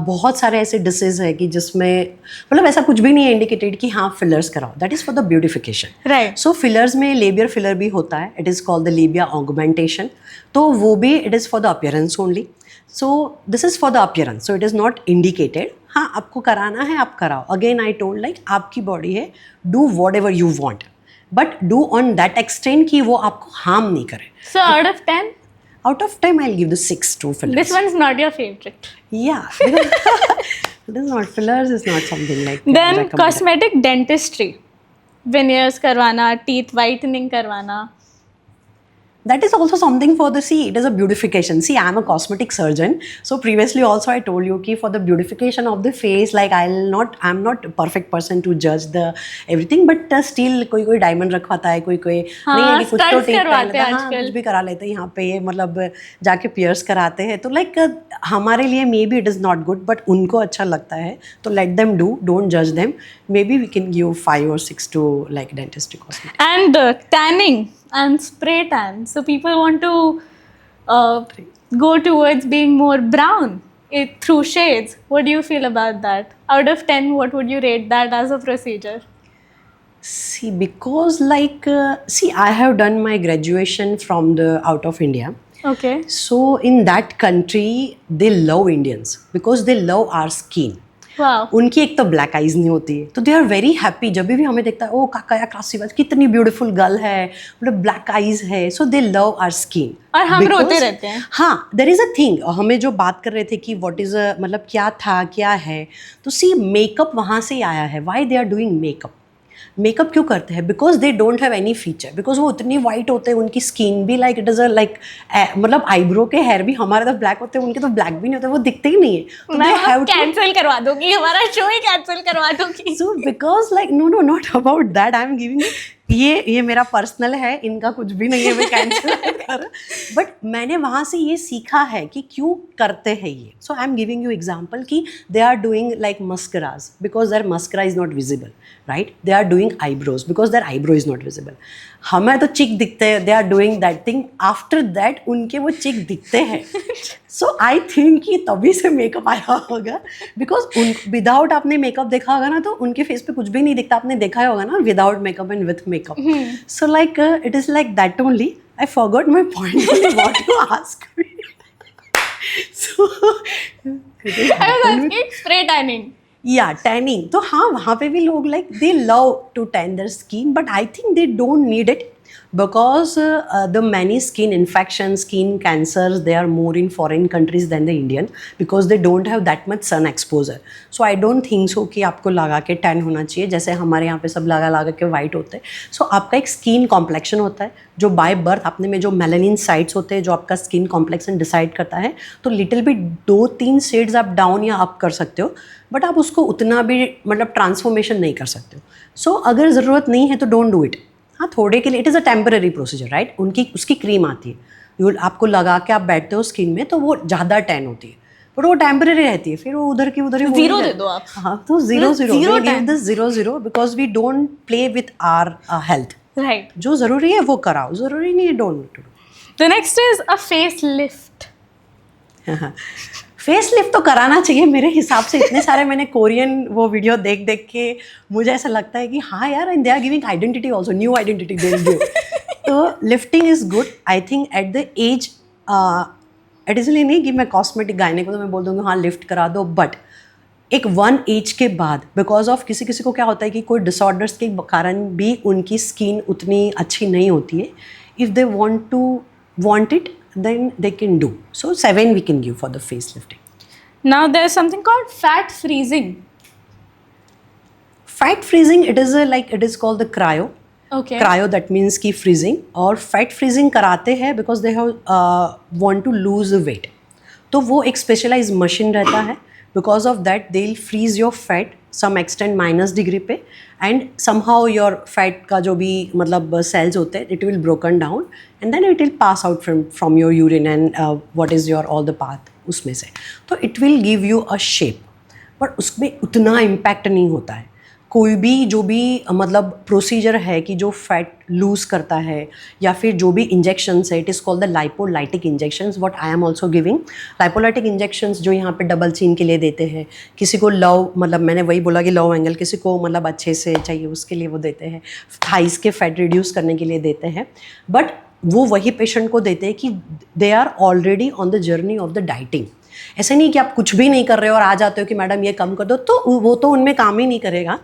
बहुत सारे ऐसे dishes है कि जिसमें मतलब ऐसा कुछ भी नहीं है इंडिकेटेड कि हाँ फिलर्स कराओ. That is for the beautification. Right. So fillers में लेबियर फिलर भी होता है. It is called the labia augmentation. तो वो भी it is for the appearance only. So this is for the appearance. So it is not indicated. हाँ आपको कराना है आप कराओ. अगेन आई टोल्ड लाइक आपकी बॉडी है, do what ever you want but do on that extent कि वो आपको हार्म नहीं करे. So out of 10, Out of 10, I'll give the 6 to fillers. this one's not your favorite. Yeah. It is not. Fillers is not something like Then recommended. cosmetic dentistry, veneers करवाना, teeth whitening करवाना. That is also something for the, see, it is a beautification. See, I am a cosmetic surgeon. So previously also I told you कि for the beautification of the face, like I'm not a perfect person to judge the everything, but still कोई diamond रखवाता है, कोई नहीं है कि कुछ तो tape करा लेता है, हाँ कुछ भी करा लेते हैं यहाँ पे मतलब जाके पियर्स कराते हैं. तो like हमारे लिए maybe it is not good, but उनको अच्छा लगता है तो let them do, don't judge them. Maybe we can give 5 or 6 to like dentistry cosmetic. And tanning and spray tan. So people want to go towards being more brown through shades. What do you feel about that? Out of 10, what would you rate that as a procedure? See, because like, see, I have done my graduation from the out of India. Okay. So in that country, they love Indians because they love our skin. Wow. उनकी एक तो black eyes नहीं होती है तो दे are very happy. जब भी हमें देखता है ओ काका या क्लासी कितनी ब्यूटीफुल गर्ल है, मतलब ब्लैक आइज है. So they love our skin. और हम रोते रहते हैं. हाँ, देयर इज अ थिंग. हमें जो बात कर रहे थे कि व्हाट इज मतलब क्या था क्या है, तो सी मेकअप वहाँ से आया है. Why they are doing makeup? Makeup क्यों करते हैं? Because they don't have any feature. Because वो उतनी वाइट होते हैं, उनकी स्किन भी like it is a like मतलब आईब्रो के हेयर भी हमारे तो ब्लैक होते हैं, उनके तो ब्लैक भी नहीं होते, वो दिखते ही नहीं है. तो मैं कैंसिल करवा दूंगी, हमारा शो ही कैंसिल करवा दूंगी. So because like no not about that. I am giving ये मेरा पर्सनल है, इनका कुछ भी नहीं है, मैं कैंसिल कर. बट मैंने वहाँ से ये सीखा है कि क्यों करते हैं ये. So I am giving you example कि they are doing like mascaras because their mascara is not visible, right. They are doing eyebrows because their eyebrow is not visible. हमें तो चिक दिखते हैं. They are doing that thing. After that उनके वो चिक दिखते हैं. सो आई थिंक कि तभी से मेकअप आया होगा बिकॉज विदाउट आपने मेकअप देखा होगा ना तो उनके फेस पे कुछ भी नहीं दिखता. आपने देखा होगा ना without makeup and with makeup. So like it is like that only. I forgot my point what you ask me. So I was asking spray tanning. या टैनिंग. तो हाँ वहाँ पे भी लोग like they love to tan their skin but I think they don't need it because the many skin infections, skin cancers, they are more in foreign countries than the Indian because they don't have that much sun exposure. So I don't think so कि आपको लगा के tan होना चाहिए जैसे हमारे यहाँ पे सब लगा के वाइट होते हैं. सो आपका एक स्किन कॉम्प्लेक्शन होता है जो बाय बर्थ अपने में जो मेलानिन साइट्स होते हैं जो आपका स्किन कॉम्प्लेक्शन डिसाइड करता है. तो लिटिल बिट 2-3 शेड्स आप डाउन या अप कर सकते हो बट आप उसको उतना भी मतलब ट्रांसफॉर्मेशन नहीं कर सकते हो. सो अगर ज़रूरत नहीं है तो डोंट डू इट. हाँ थोड़े के लिए it is a temporary procedure, right. उसकी क्रीम आती है, आपको लगा के आप बैठते हो स्किन में तो वो ज़्यादा टैन होती है बट वो टेम्पररी रहती है. फिर वो उधर की उधर ही जीरो दे दो आप. हाँ तो zero because we don't play with our health. Right. जो ज़रूरी है वो कराओ, ज़रूरी नहीं है don't do. The next is a facelift. Face lift तो कराना चाहिए मेरे हिसाब से. इतने सारे मैंने कोरियन वो वीडियो देख देख के मुझे ऐसा लगता है कि हाँ यार, and they are giving identity also, new identity they will give. तो lifting is good. I think at the age, it इसलिए नहीं कि मैं कॉस्मेटिक गायने को तो मैं बोल दूँगी हाँ लिफ्ट करा दो, बट एक वन एज के बाद, बिकॉज ऑफ किसी किसी को क्या होता है कि कोई डिसऑर्डर्स के कारण भी उनकी स्किन उतनी अच्छी नहीं होती है. If they want it, then they can do. So 7 we can give for the facelifting. Now there's something called fat freezing. Fat freezing, it is called the cryo. Okay. Cryo, that means की freezing. और fat freezing कराते हैं because they have want to lose weight. तो वो एक specialized machine रहता है. Because of that they'll freeze your fat some extent -degree पे, and somehow your fat का जो भी मतलब cells होते हैं it will broken down and then it will pass out from your urine and what is your all the path उसमें से. तो it will give you a shape, but उसमें उतना impact नहीं होता है. कोई भी जो भी मतलब प्रोसीजर है कि जो फैट लूज़ करता है या फिर जो भी इंजेक्शंस है, it is called the lipolytic injections, what I am also giving. Lipolytic injections जो यहाँ पे डबल चीन के लिए देते हैं, किसी को लव मतलब मैंने वही बोला कि लव एंगल, किसी को मतलब अच्छे से चाहिए उसके लिए वो देते हैं, थाइस के फैट रिड्यूस करने के लिए देते हैं. बट वो वही पेशेंट को देते हैं कि they are already on the journey of the dieting. ऐसे नहीं कि आप कुछ भी नहीं कर रहे हो और आ जाते हो कि मैडम ये कम कर दो, तो वो तो उनमें काम ही नहीं करेगा.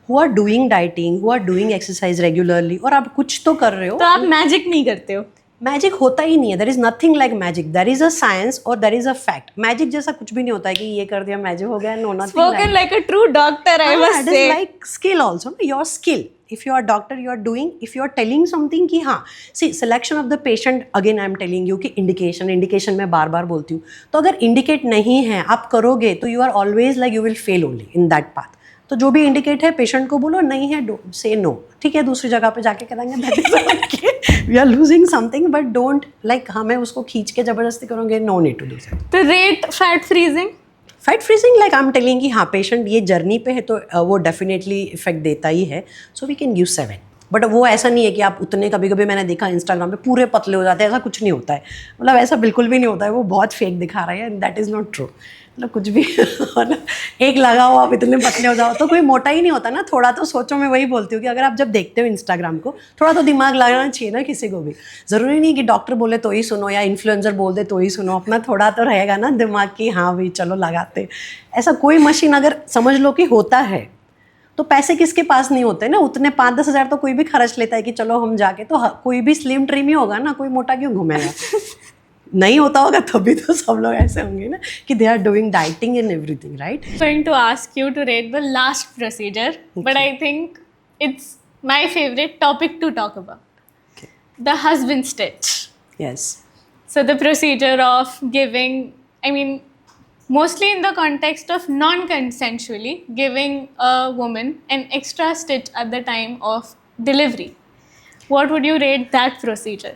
Who are doing dieting, who are doing exercise regularly, और आप कुछ तो कर रहे हो. तो आप मैजिक नहीं करते हो. मैजिक होता ही नहीं है. There is nothing like magic. There is a science और there is a fact. Magic जैसा कुछ भी नहीं होता है कि ये कर दिया मैजिक हो गया. No, nothing. Spoken like a true doctor, I must It say. is like skill also, your skill. If you are doctor, you are doing, if you are telling something कि हाँ, see selection of the patient, again I am telling you कि indication मैं बार बार बोलती हूँ. तो अगर indicate नहीं है आप करोगे तो you are always like you will fail only in that path. तो जो भी इंडिकेट है पेशेंट को बोलो, नहीं है से नो, ठीक है, दूसरी जगह पे जाके करेंगे, that is okay, we are losing something, but don't like हमें उसको खींच के जबरदस्ती करोगे, no need to do that. तो rate fat freezing. Fat freezing like I am telling कि हाँ पेशेंट ये जर्नी पे है तो वो डेफिनेटली इफेक्ट देता ही है. So we can give 7. But वो ऐसा नहीं है कि आप उतने, कभी कभी मैंने देखा इंस्टाग्राम पे पूरे पतले हो जाते हैं, ऐसा कुछ नहीं होता है. मतलब ऐसा बिल्कुल भी नहीं होता है, वो बहुत फेक दिखा रहा है and that is not true. मतलब कुछ भी मतलब एक लगाओ आप इतने पतले हो जाओ तो कोई मोटा ही नहीं होता ना. थोड़ा तो सोचो, मैं वही बोलती हूँ कि अगर आप जब देखते हो इंस्टाग्राम को, थोड़ा तो दिमाग लगाना चाहिए ना किसी को भी. ज़रूरी नहीं कि डॉक्टर बोले तो ही सुनो या इन्फ्लुएंसर बोल दे तो ही सुनो. अपना थोड़ा तो रहेगा ना दिमाग की, हाँ भाई चलो लगाते. ऐसा कोई मशीन अगर समझ लो कि होता है तो पैसे किसके पास नहीं होते ना. उतने 5-10 हज़ार तो कोई भी खर्च लेता है कि चलो हम जाके, तो कोई भी स्लिम ट्रिम ही होगा ना, कोई मोटा क्यों घूमेगा. नहीं होता होगा तभी तो सब लोग ऐसे होंगे ना कि they are doing dieting and everything, right. Going to ask you to rate the last procedure, but I think it's my favorite topic to talk about. Okay. The husband stitch. Yes. So the procedure of giving, I mean, mostly in the context of non-consensually giving a woman an extra stitch at the time of delivery. What would you rate that procedure?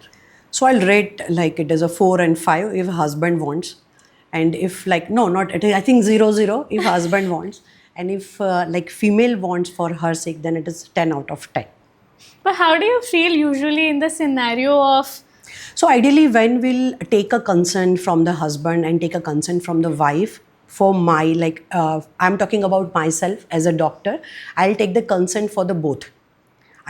So I'll rate like it is a 4 and 5 if husband wants, and if like no, not it is, I think 0-0 if husband wants, and if like female wants for her sake, then it is 10 out of 10. But how do you feel usually in the scenario of? So ideally, when we'll take a consent from the husband and take a consent from the wife, for my like I'm talking about myself as a doctor, I'll take the consent for the both.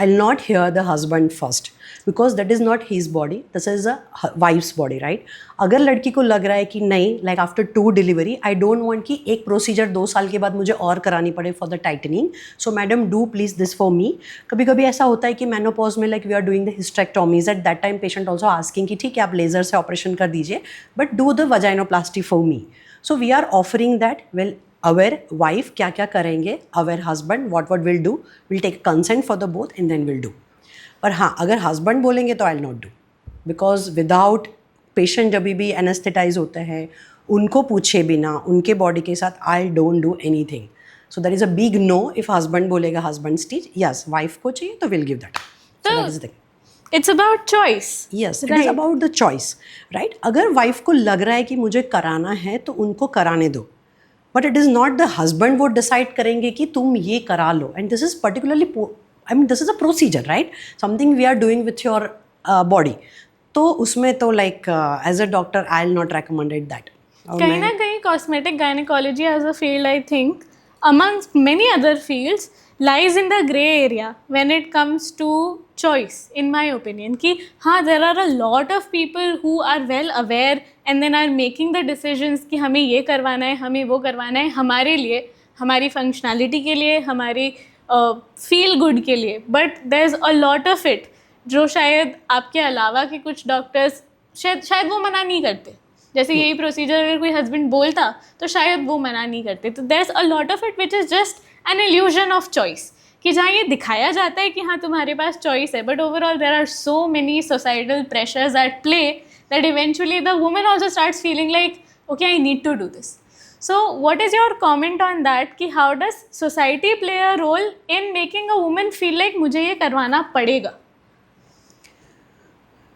I'll not hear the husband first because that is not his body, this is a wife's body, right. अगर लड़की को लग रहा है कि नहीं, like after 2 delivery I don't want कि एक प्रोसीजर 2 साल के बाद मुझे और करानी पड़े for the tightening, so madam do please this for me. कभी कभी ऐसा होता है कि मेनोपॉज में like we are doing the hysterectomies, at that time patient also asking कि ठीक है आप लेज़र से ऑपरेशन कर दीजिए but do the vaginoplasty for me. So we are offering that. Well, our wife क्या क्या करेंगे, our husband what will do, we'll take consent for the both and then we'll do. पर हाँ अगर husband बोलेंगे तो I'll not do, because without patient जब भी anesthetize होते हैं उनको पूछे बिना उनके body के साथ I don't do anything. So there is a big no if husband बोलेगा husband stitch. Yes, wife को चाहिए तो we'll give that. So that is the thing. It's about choice. Yes, it is about the choice, right. अगर wife को लग रहा है कि मुझे कराना है तो उनको कराने दो, but it is not the husband वो डिसाइड करेंगे कि तुम ये करा लो. And this is particularly, I mean this is a procedure, right, something we are doing with your body. तो उसमें तो like as a doctor I will not recommended that. कहीं ना कहीं cosmetic gynecology as a field, I think, amongst many other fields, lies in the gray area when it comes to choice, in my opinion. कि हाँ, there are a lot of people who are well aware and then are making the decisions कि हमें ये करवाना है, हमें वो करवाना है, हमारे लिए, हमारी functionality के लिए, हमारी feel good के लिए. But there's a lot of it जो शायद आपके अलावा के कुछ डॉक्टर्स शायद वो मना नहीं करते. जैसे यही प्रोसीजर अगर कोई हस्बैंड बोलता तो शायद वो मना नहीं करते. तो there is a lot of it which is just an illusion of choice, कि जहाँ ये दिखाया जाता है कि हाँ तुम्हारे पास चॉइस है, but overall there are so many societal pressures at play that eventually the woman also starts feeling like okay I need to do this. So what is your comment on that कि how does society play a role in making a woman feel like मुझे ये करवाना पड़ेगा?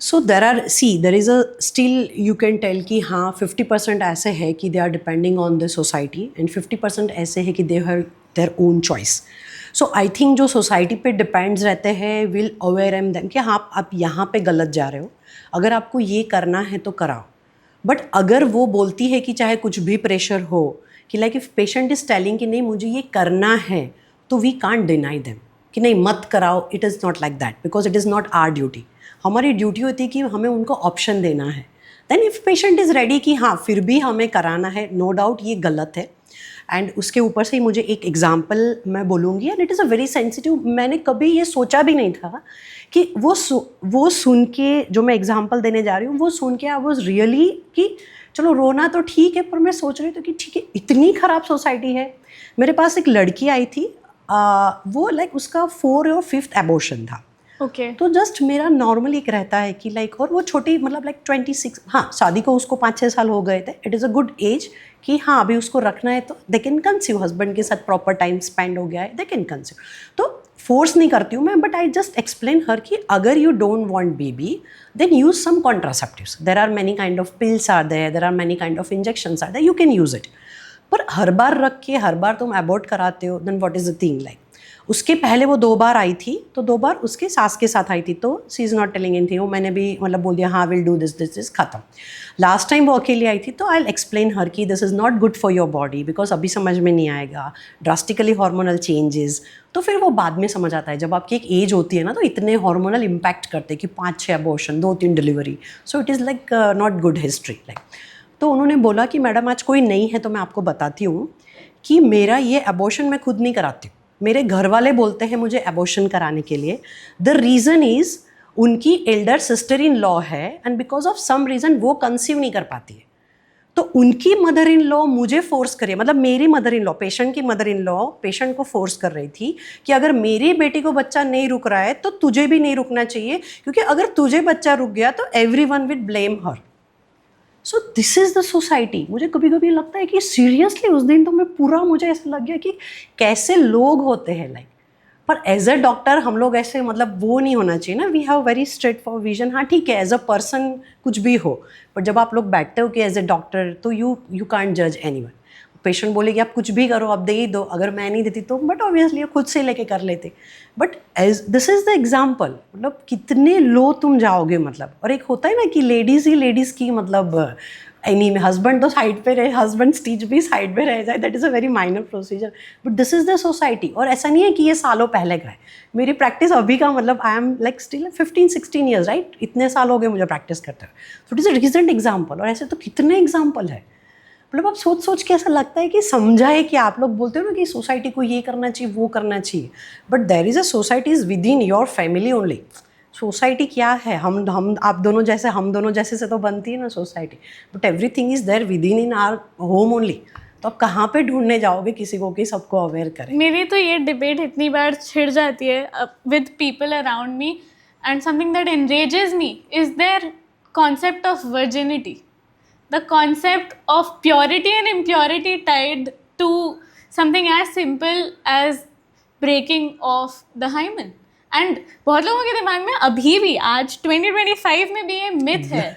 सो there is a still you can tell कि हाँ 50% ऐसे है कि they are depending on the society and 50% ऐसे है कि they have their own choice. So I think जो society पे depends रहते हैं will aware them कि हाँ आप यहाँ पे गलत जा रहे हो, अगर आपको ये करना है तो कराओ. बट अगर वो बोलती है कि चाहे कुछ भी प्रेशर हो कि like if patient is telling कि नहीं मुझे ये करना है, तो वी कांट डिनाई देम कि नहीं मत कराओ. It is not like that because it is not our duty. हमारी ड्यूटी होती है कि हमें उनको ऑप्शन देना है. Then if patient is ready कि हाँ फिर भी हमें कराना है, नो डाउट ये गलत है. एंड उसके ऊपर से ही मुझे एक एग्जाम्पल मैं बोलूँगी and it is a very sensitive. मैंने कभी ये सोचा भी नहीं था कि वो सुन के जो मैं एग्जाम्पल देने जा रही हूँ वो सुन के आई वॉज रियली कि चलो रोना तो ठीक है, पर मैं सोच रही थी कि ठीक है इतनी ख़राब सोसाइटी है. मेरे पास एक लड़की आई थी, वो लाइक उसका 4th और 5th एबॉर्शन था. ओके तो जस्ट मेरा नॉर्मल एक रहता है कि लाइक, और वो छोटी मतलब लाइक 26, हाँ शादी को उसको 5-6 साल हो गए थे. It is a good age कि हाँ अभी उसको रखना है तो दे कैन कंसीव. हस्बैंड के साथ प्रॉपर टाइम स्पेंड हो गया है, दे कैन कंसीव. तो फोर्स नहीं करती हूँ मैं, but I just explain her कि अगर you don't want baby then use some contraceptives. There are many kind of pills are there are many kind of injections are there, you can use it. पर हर बार रख के हर बार तुम abort कराते हो, then what is the thing like. उसके पहले वो 2 बार आई थी, तो 2 बार उसके सास के साथ आई थी, तो she is not telling anything. वो मैंने भी मतलब बोल दिया हाँ विल डू दिस खत्म. लास्ट टाइम वो अकेली आई थी तो आई विल एक्सप्लेन हर की this is not good for your body because अभी समझ में नहीं आएगा, ड्रास्टिकली हार्मोनल चेंजेस. तो फिर वो बाद में समझ आता है. जब आपकी एक एज होती है ना तो इतने हार्मोनल इम्पैक्ट करते हैं कि 5-6 abortion, 2-3 delivery. So it is like not good history like. तो उन्होंने बोला कि मैडम आज कोई नहीं है तो मैं आपको बताती हूँ कि मेरा ये अबॉर्शन मैं खुद नहीं कराती हूँ, मेरे घर वाले बोलते हैं मुझे अबॉर्शन कराने के लिए. द रीज़न इज़ उनकी एल्डर सिस्टर इन लॉ है and because of some reason वो कंसीव नहीं कर पाती है. तो उनकी मदर इन लॉ मुझे फोर्स करे, मतलब मेरी मदर इन लॉ, पेशेंट की मदर इन लॉ पेशेंट को फोर्स कर रही थी कि अगर मेरी बेटी को बच्चा नहीं रुक रहा है तो तुझे भी नहीं रुकना चाहिए, क्योंकि अगर तुझे बच्चा रुक गया तो everyone will blame her. So this is the society. मुझे कभी कभी लगता है कि सीरियसली उस दिन तो मैं पूरा, मुझे ऐसा लग गया कि कैसे लोग होते हैं लाइक. पर एज अ डॉक्टर हम लोग ऐसे मतलब वो नहीं होना चाहिए ना. We have very straight for vision. हाँ ठीक है एज अ पर्सन कुछ भी हो, पर जब आप लोग बैठते हो कि एज अ डॉक्टर तो यू कांट जज एनीवन. पेशेंट बोले कि आप कुछ भी करो, आप दे ही दो, अगर मैं नहीं देती तो, बट ऑब्वियसली खुद से लेके कर लेते. But as this is the example, मतलब कितने लो तुम जाओगे मतलब. और एक होता है ना कि लेडीज़ ही लेडीज़ की मतलब एनी में हस्बैंड तो साइड पे रहे, हस्बैंड स्टिच भी साइड पे रह जाए, that is a very minor procedure. But this is the society. और ऐसा नहीं है कि ये सालों पहले का है. मेरी प्रैक्टिस अभी का मतलब I am like still 15-16 years right. इतने साल हो गए मुझे प्रैक्टिस करते हुए. सो it is a recent example. और ऐसे तो कितने एग्जाम्पल है. मतलब आप सोच सोच के ऐसा लगता है कि समझाए कि आप लोग बोलते हो ना कि सोसाइटी को ये करना चाहिए वो करना चाहिए, but there is a society is within your family only. Society क्या है, हम आप दोनों जैसे, हम दोनों जैसे से तो बनती है ना society, but everything is there within our home only. तो आप कहाँ पे ढूंढने जाओगे किसी को कि सबको अवेयर करें. मेरी तो ये डिबेट इतनी बार छिड़ जाती है with people around me, and something that enrages me is their concept of virginity, the concept of purity and impurity tied to something as simple as breaking of the hymen. And बहुत लोगों के दिमाग में अभी भी आज 2025 में भी ये myth है.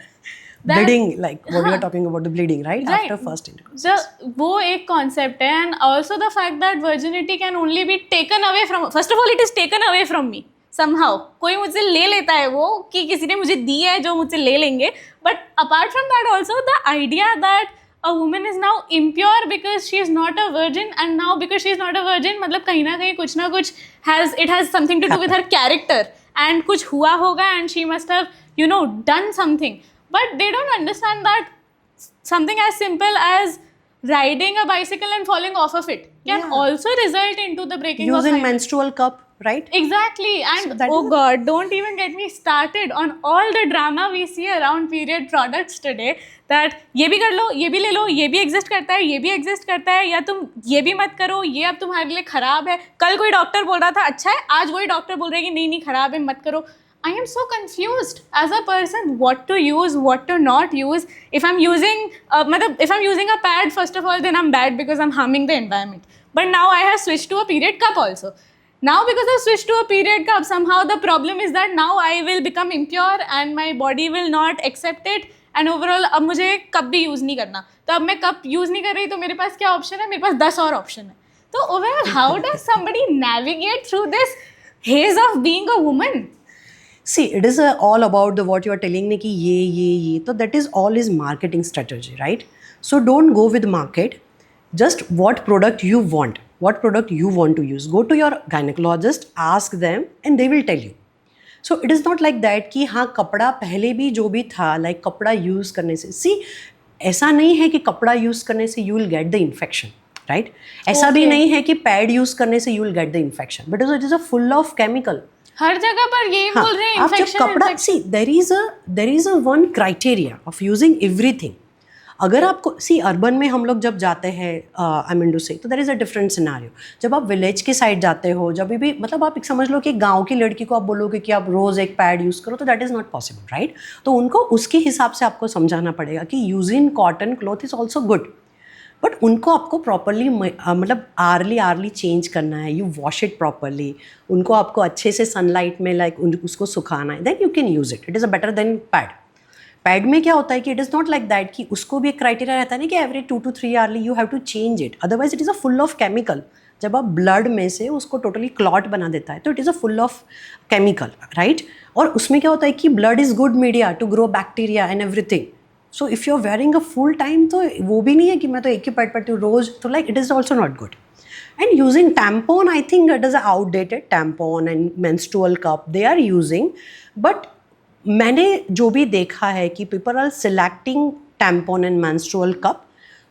Bleeding, like what you are talking about, the bleeding, right? After first intercourse. वो एक concept है, and also the fact that virginity can only be taken away from, first of all it is taken away from me. somehow कोई मुझसे ले लेता है वो कि किसी ने मुझे दी है जो मुझसे ले लेंगे. But apart from that also the idea that a woman is now impure because she is not a virgin, and now because she is not a virgin मतलब कहीं ना कुछ has something to do with her character, and कुछ हुआ होगा and she must have done something. But they don't understand that something as simple as riding a bicycle and falling off of it can Yeah. also result into the breaking of Using hymen. menstrual cup, right? Exactly. And So that oh is god, don't even get me started on all the drama we see around period products today, that ये भी कर लो, ये भी ले लो, ये भी exist करता है, ये भी एग्जिस्ट करता है, या तुम ये भी मत करो, ये अब तुम्हारे लिए खराब है. कल कोई डॉक्टर बोल रहा था अच्छा है, आज वही डॉक्टर बोल रहे हैं कि नहीं नहीं खराब है, मत करो. I am so confused as a person what to use, what to not use. If I'm using if I'm using a pad, first of all, then I'm bad because I'm harming the environment. But now I have switched to a period cup also. Now because I've switched to a period cup, somehow the problem is that now I will become impure and my body will not accept it. And overall अब मुझे cup भी use नहीं करना. तो अब मैं cup use नहीं कर रही तो मेरे पास क्या ऑप्शन है? मेरे पास 10 और ऑप्शन है. तो overall how does somebody navigate through this haze of being a woman? See, it is all about the what you are telling me कि ये तो that is all is marketing strategy, right? So don't go with market. Just what product you want to use. Go to your gynecologist, ask them, and they will tell you. So it is not like that कि हाँ कपड़ा पहले भी जो भी था like कपड़ा use करने से see ऐसा नहीं है कि कपड़ा यूज़ करने से you will get the infection, right? ऐसा भी नहीं है कि पैड यूज़ करने से you will get the infection, but it is a full of chemical. हर जगह पर यही बोल रहे हैं आप जब infection, कपड़ा सी there is a one criteria of using everything. अगर आपको सी अर्बन में हम लोग जब जाते हैं आई मीन टू से तो there is a different scenario. जब आप विलेज के साइड जाते हो जब भी मतलब आप एक समझ लो कि गांव की लड़की को आप बोलोगे कि आप रोज़ एक पैड यूज़ करो तो that is not possible, right? तो उनको उसके हिसाब से आपको समझाना पड़ेगा कि using cotton cloth is also good, but उनको आपको प्रॉपरली मतलब आर्ली चेंज करना है. यू वॉश इट प्रॉपरली, उनको आपको अच्छे से सनलाइट में लाइक उसको सुखाना है, then you can use it. It is a better than pad. Pad में क्या होता है कि it is not like that कि उसको भी एक क्राइटेरिया रहता है ना कि every 2 to 3 hourly you have to change it, otherwise it is a full of chemical. जब आप ब्लड में से उसको टोटली क्लॉट बना देता है तो it is a full of chemical, right? और उसमें क्या होता है कि blood is good media to grow bacteria and everything. So if you are wearing a full time तो वो भी नहीं है कि मैं तो एक ही पैड पहनती हूँ रोज़, तो like it is also not good. And using tampon I think it is outdated. Tampon and menstrual cup they are using, but मैंने जो भी देखा है कि people are selecting tampon and menstrual cup.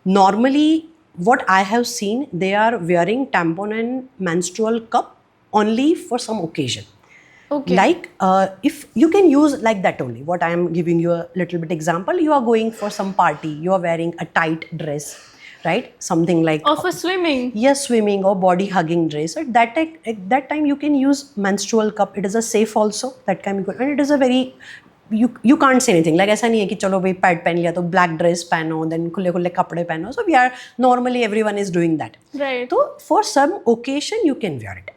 Normally what I have seen, they are wearing tampon and menstrual cup only for some occasion. Okay. Like if you can use like that only. What I am giving you a little bit example. You are going for some party. You are wearing a tight dress, right? Something like Or for swimming. yes, swimming or body hugging dress. At that time you can use menstrual cup. It is a safe also. That can be good, and it is a very you can't say anything. Like ऐसा नहीं है कि चलो भाई pad पहन लिया तो black dress पहनो देन खुले खुले कपड़े पहनो. So we are normally everyone is doing that. Right. तो for some occasion you can wear it,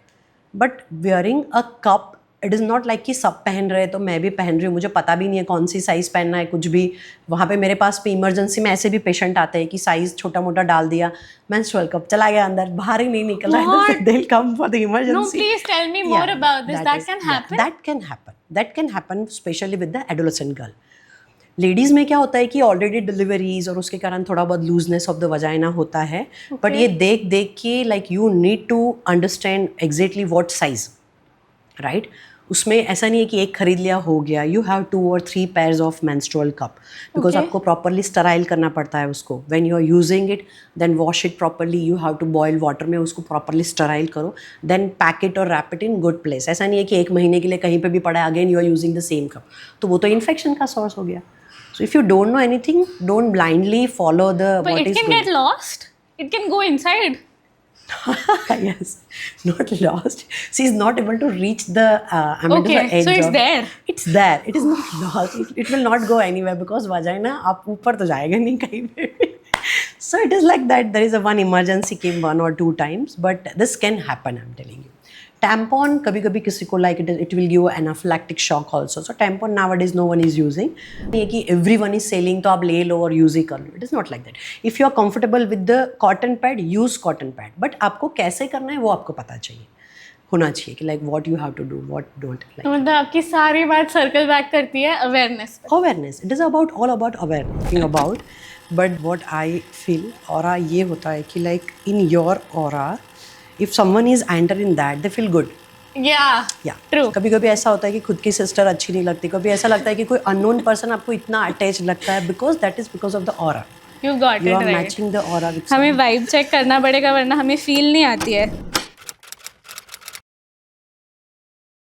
but wearing a cup it is not like कि सब पहन रहे तो मैं भी पहन रही हूँ, मुझे पता भी नहीं है कौन सी साइज़ पहनना है कुछ भी. वहाँ पे मेरे पास पे इमरजेंसी में ऐसे भी पेशेंट आते हैं कि साइज़ छोटा मोटा डाल दिया, मेंस्ट्रुअल कप चला गया अंदर, बाहर ही नहीं निकल रहा है, दे will come for the emergency. No, please tell me more about this. That can happen. That can happen especially with the adolescent girl. Ladies में क्या होता है कि ऑलरेडी डिलीवरीज और उसके कारण थोड़ा बहुत लूजनेस ऑफ द वजाइना होता है, बट ये देख देख के like you need to understand exactly what size, right? उसमें ऐसा नहीं है कि एक खरीद लिया हो गया. You have 2 or 3 pairs of menstrual cup because आपको प्रॉपरली स्टराइल करना पड़ता है उसको. When you are using it then wash it properly. You have to boil water में उसको प्रॉपरली स्टराइल करो, देन पैक इट और wrap it in good place. ऐसा नहीं है कि 1 महीने के लिए कहीं पे भी पड़ा है, again you are using the same cup, तो वो तो इन्फेक्शन का सोर्स हो गया. So if you don't know anything, don't blindly follow the But what it is can get lost. It can go inside. yes, not lost. She is not able to reach the I mean Okay, the edge so it's of, there. It's there. It is not lost. It will not go anywhere because vagina आप ऊपर तो जाएगा नहीं कहीं पे. So it is like that. There is a one emergency came 1 or 2 times, but this can happen. I'm telling you. Tampon कभी कभी किसी को like it will give anaphylactic shock also. So tampon nowadays no one is using. नहीं है कि everyone is selling तो आप ले लो और use ही कर लो. It is not like that. If you are comfortable with the cotton pad, use cotton pad. But आपको कैसे करना है वो आपको पता चाहिए. होना चाहिए कि like what you have to do, what don't like. तो मतलब आपकी सारी बात सर्कल बैक करती है अवेयरनेस पे. Awareness, it is about all about awareness about. But what I feel aura ये होता है कि like in your aura if someone is enter in that they feel good. या ट्रू. कभी कभी ऐसा होता है कि खुद की सिस्टर अच्छी नहीं लगती, कभी ऐसा लगता है कि कोई अननोन पर्सन आपको इतना अटैच लगता है because that is because of the aura. You got you it are right. Matching the aura with. हमें वाइब चेक करना पड़ेगा वरना हमें फील नहीं आती है.